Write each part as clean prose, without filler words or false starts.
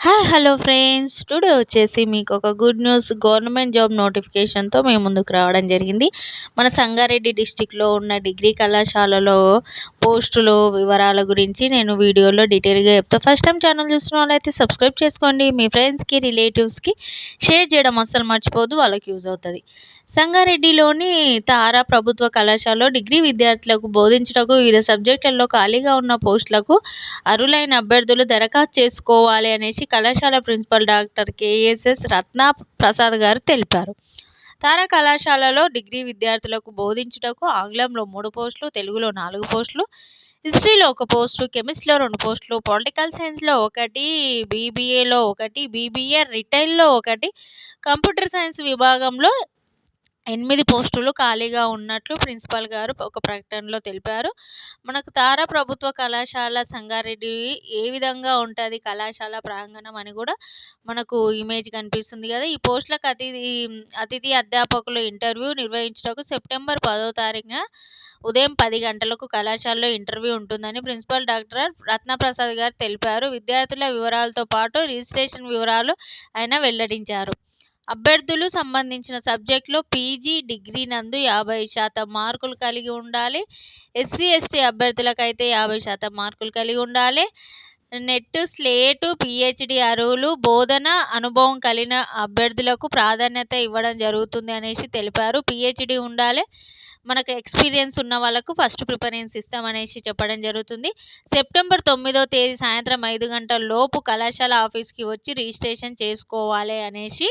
Hi hello friends, today వచ్చేసి మీకు ఒక గుడ్ న్యూస్ గవర్నమెంట్ జాబ్ నోటిఫికేషన్తో మేము ముందుకు రావడం జరిగింది. మన సంగారెడ్డి డిస్టిక్లో ఉన్న డిగ్రీ కళాశాలలో పోస్టులు వివరాల గురించి నేను వీడియోలో డీటెయిల్గా చెప్తాను. ఫస్ట్ టైం ఛానల్ చూసిన వాళ్ళైతే సబ్స్క్రైబ్ చేసుకోండి. మీ ఫ్రెండ్స్కి రిలేటివ్స్కి షేర్ చేయడం అస్సలు మర్చిపోద్దు, వాళ్ళకి యూజ్ అవుతుంది. సంగారెడ్డిలోని తారా ప్రభుత్వ కళాశాలలో డిగ్రీ విద్యార్థులకు బోధించుటకు వివిధ సబ్జెక్టులలో ఖాళీగా ఉన్న పోస్టులకు అర్హులైన అభ్యర్థులు దరఖాస్తు చేసుకోవాలి అనేసి కళాశాల principal doctor KSS Ratna Prasad గారు తెలిపారు. తారా కళాశాలలో డిగ్రీ విద్యార్థులకు బోధించుటకు ఆంగ్లంలో 3 పోస్టులు, తెలుగులో 4 పోస్టులు, హిస్టరీలో 1 పోస్టు, కెమిస్ట్రీలో 2 పోస్టులు, పొలిటికల్ సైన్స్లో 1, బీబీఏలో 1, బీబీఏ రిటైల్లో 1, కంప్యూటర్ సైన్స్ విభాగంలో 8 పోస్టులు ఖాళీగా ఉన్నట్లు ప్రిన్సిపాల్ గారు ఒక ప్రకటనలో తెలిపారు. మనకు తారా ప్రభుత్వ కళాశాల సంగారెడ్డి ఏ విధంగా ఉంటుంది కళాశాల ప్రాంగణం అని కూడా మనకు ఇమేజ్ కనిపిస్తుంది కదా. ఈ పోస్టులకు అతిథి అధ్యాపకులు ఇంటర్వ్యూ నిర్వహించుటకు సెప్టెంబర్ 10వ తారీఖున ఉదయం 10 గంటలకు కళాశాలలో ఇంటర్వ్యూ ఉంటుందని ప్రిన్సిపల్ డాక్టర్ రత్నప్రసాద్ గారు తెలిపారు. విద్యార్థుల వివరాలతో పాటు రిజిస్ట్రేషన్ వివరాలు ఆయన వెల్లడించారు. అభ్యర్థులు సంబంధించిన సబ్జెక్టులో పీజీ డిగ్రీ నందు 50% మార్కులు కలిగి ఉండాలి. ఎస్సీ ఎస్టీ అభ్యర్థులకైతే 50% మార్కులు కలిగి ఉండాలి. నెట్, స్లేటు, పిహెచ్డి అర్హులు, బోధన అనుభవం కలిగిన అభ్యర్థులకు ప్రాధాన్యత ఇవ్వడం జరుగుతుంది అనేసి తెలిపారు. పిహెచ్డి ఉండాలి, మనకు ఎక్స్పీరియన్స్ ఉన్న వాళ్ళకు ఫస్ట్ ప్రిఫరెన్స్ ఇస్తామనేసి చెప్పడం జరుగుతుంది. సెప్టెంబర్ 9వ తేదీ సాయంత్రం 5 గంటల లోపు కళాశాల ఆఫీస్కి వచ్చి రిజిస్ట్రేషన్ చేసుకోవాలి అనేసి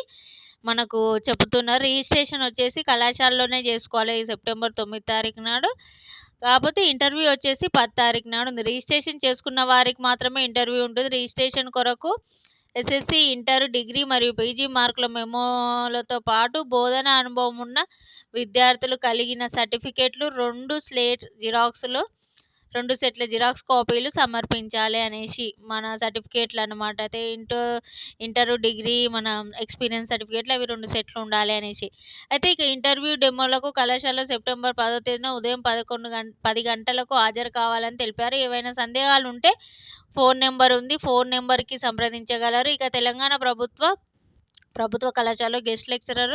మనకు చెబుతున్నారు. రిజిస్ట్రేషన్ వచ్చేసి కళాశాలలోనే చేసుకోవాలి ఈ సెప్టెంబర్ 9 తారీఖు నాడు. కాకపోతే ఇంటర్వ్యూ వచ్చేసి 10 తారీఖు నాడు ఉంది. రిజిస్ట్రేషన్ చేసుకున్న వారికి మాత్రమే ఇంటర్వ్యూ ఉంటుంది. రిజిస్ట్రేషన్ కొరకు ఎస్ఎస్సి, ఇంటర్, డిగ్రీ మరియు పీజీ మార్కుల మెమోలతో పాటు బోధన అనుభవం ఉన్న విద్యార్థులు కలిగిన సర్టిఫికేట్లు, 2 సెట్ల జిరాక్స్ కాపీలు సమర్పించాలి అనేసి మన సర్టిఫికేట్లు అనమాట. అయితే ఇంటర్, డిగ్రీ, మన ఎక్స్పీరియన్స్ సర్టిఫికేట్లు అవి 2 సెట్లు ఉండాలి అనేసి. అయితే ఇక ఇంటర్వ్యూ డెమోలకు కళాశాలలో సెప్టెంబర్ 10వ తేదీన ఉదయం 10 గంటలకు హాజరు కావాలని తెలిపారు. ఏవైనా సందేహాలు ఉంటే ఫోన్ నెంబర్ ఉంది, ఫోన్ నెంబర్కి సంప్రదించగలరు. ఇక తెలంగాణ ప్రభుత్వ కళాశాలలో గెస్ట్ లెక్చరర్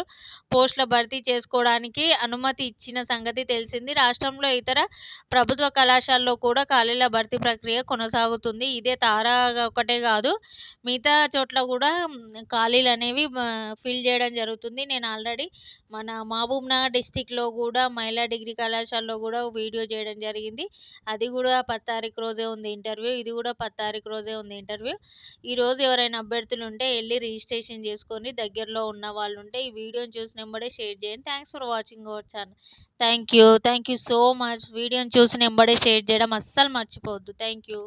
పోస్టుల భర్తీ చేసుకోవడానికి అనుమతి ఇచ్చిన సంగతి తెలిసింది. రాష్ట్రంలో ఇతర ప్రభుత్వ కళాశాలలో కూడా ఖాళీల భర్తీ ప్రక్రియ కొనసాగుతుంది. ఇదే తారా ఒకటే కాదు, మిగతా చోట్ల కూడా ఖాళీలు అనేవి ఫిల్ చేయడం జరుగుతుంది. నేను ఆల్రెడీ మన మహబూబ్నగర్ డిస్టిక్లో కూడా మహిళా డిగ్రీ కళాశాలలో కూడా వీడియో చేయడం జరిగింది. అది కూడా 10 తారీఖు రోజే ఉంది ఇంటర్వ్యూ. ఇది కూడా 10 తారీఖు రోజే ఉంది ఇంటర్వ్యూ. ఈరోజు ఎవరైనా అభ్యర్థులు ఉంటే వెళ్ళి రిజిస్ట్రేషన్ చేసుకొని దగ్గరలో ఉన్న వాళ్ళు ఉంటే ఈ వీడియోని చూసిన వెంబడే షేర్ చేయండి. Thanks for watching our channel. Thank you so much. వీడియోని చూసిన వెంబడే షేర్ చేయడం అస్సలు మర్చిపోవద్దు. Thank you.